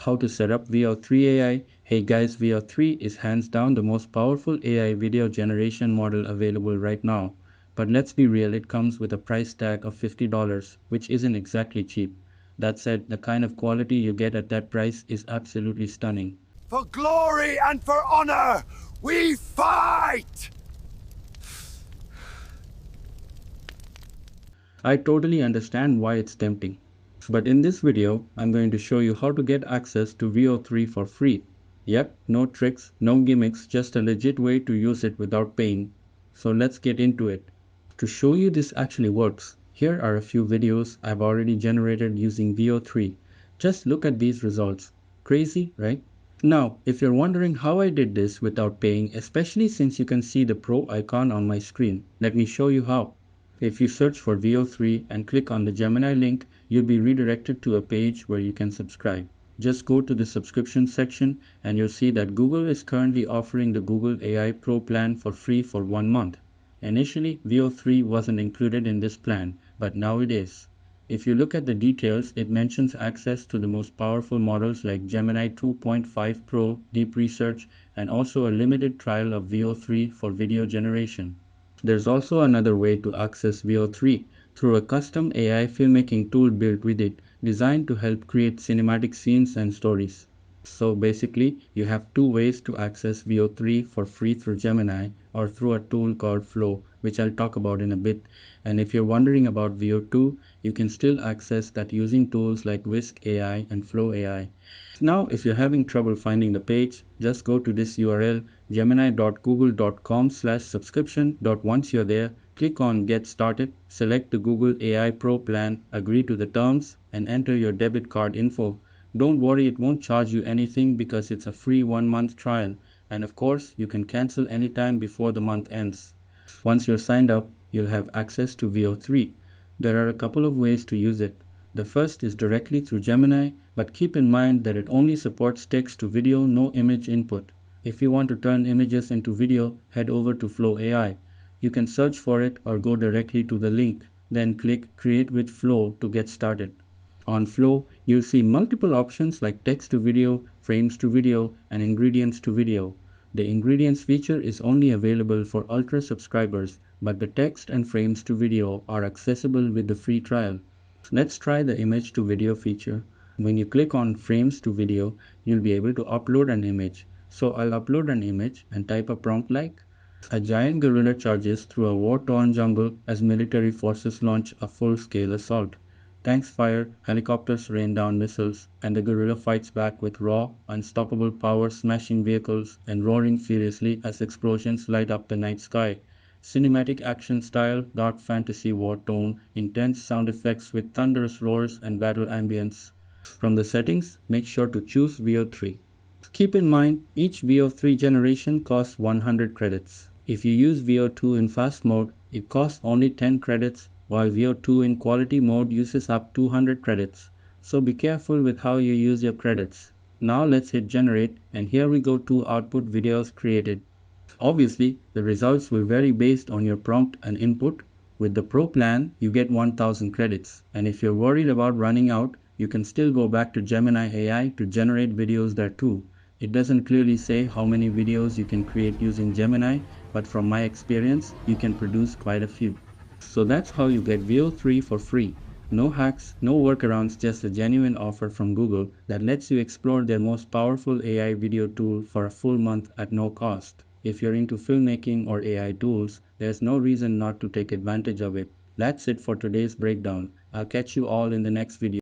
how to set up Veo3 AI. Hey guys, Veo3 is hands down the most powerful AI video generation model available right now. But let's be real, it comes with a price tag of $50, which isn't exactly cheap. That said, the kind of quality you get at that price is absolutely stunning. For glory and for honor, we fight! I totally understand why it's tempting. But in this video, I'm going to show you how to get access to Veo3 for free. Yep, no tricks, no gimmicks, just a legit way to use it without paying. So let's get into it. To show you this actually works, here are a few videos I've already generated using Veo3. Just look at these results. Crazy, right? Now, if you're wondering how I did this without paying, especially since you can see the Pro icon on my screen, let me show you how. If you search for Veo3 and click on the Gemini link, you'll be redirected to a page where you can subscribe. Just go to the subscription section and you'll see that Google is currently offering the Google AI Pro plan for free for 1 month. Initially, Veo3 wasn't included in this plan, but now it is. If you look at the details, it mentions access to the most powerful models like Gemini 2.5 Pro, Deep Research, and also a limited trial of Veo3 for video generation. There's also another way to access Veo3 through a custom AI filmmaking tool built with it, designed to help create cinematic scenes and stories. So basically, you have two ways to access Veo3 for free through Gemini or through a tool called Flow, which I'll talk about in a bit. And if you're wondering about Veo2, you can still access that using tools like Whisk AI and Flow AI. Now, if you're having trouble finding the page, just go to this URL gemini.google.com/subscription. Once you're there, click on Get Started, select the Google AI Pro plan, agree to the terms, and enter your debit card info. Don't worry, it won't charge you anything because it's a free 1 month trial. And of course, you can cancel anytime before the month ends. Once you're signed up, you'll have access to Veo3. There are a couple of ways to use it. The first is directly through Gemini, but keep in mind that it only supports text to video, no image input. If you want to turn images into video, head over to Flow AI. You can search for it or go directly to the link, then click Create with Flow to get started. On Flow, you'll see multiple options like text to video, frames to video, and ingredients to video. The ingredients feature is only available for Ultra subscribers, but the text and frames to video are accessible with the free trial. Let's try the image to video feature. When you click on frames to video, you'll be able to upload an image. So I'll upload an image and type a prompt like, a giant gorilla charges through a war-torn jungle as military forces launch a full-scale assault. Tanks fire, helicopters rain down missiles, and the gorilla fights back with raw, unstoppable power, smashing vehicles and roaring furiously as explosions light up the night sky. Cinematic action style, dark fantasy war tone, intense sound effects with thunderous roars and battle ambience. From the settings, make sure to choose VO3. Keep in mind, each VO3 generation costs 100 credits. If you use VO2 in fast mode, it costs only 10 credits, while VO2 in quality mode uses up 200 credits. So be careful with how you use your credits. Now let's hit generate, and here we go, to output videos created. Obviously, the results will vary based on your prompt and input. With the Pro plan, you get 1000 credits, and if you're worried about running out, you can still go back to Gemini AI to generate videos there too. It doesn't clearly say how many videos you can create using Gemini, but from my experience, you can produce quite a few. So that's how you get Veo3 for free. No hacks, no workarounds, just a genuine offer from Google that lets you explore their most powerful AI video tool for a full month at no cost. If you're into filmmaking or AI tools, there's no reason not to take advantage of it. That's it for today's breakdown. I'll catch you all in the next video.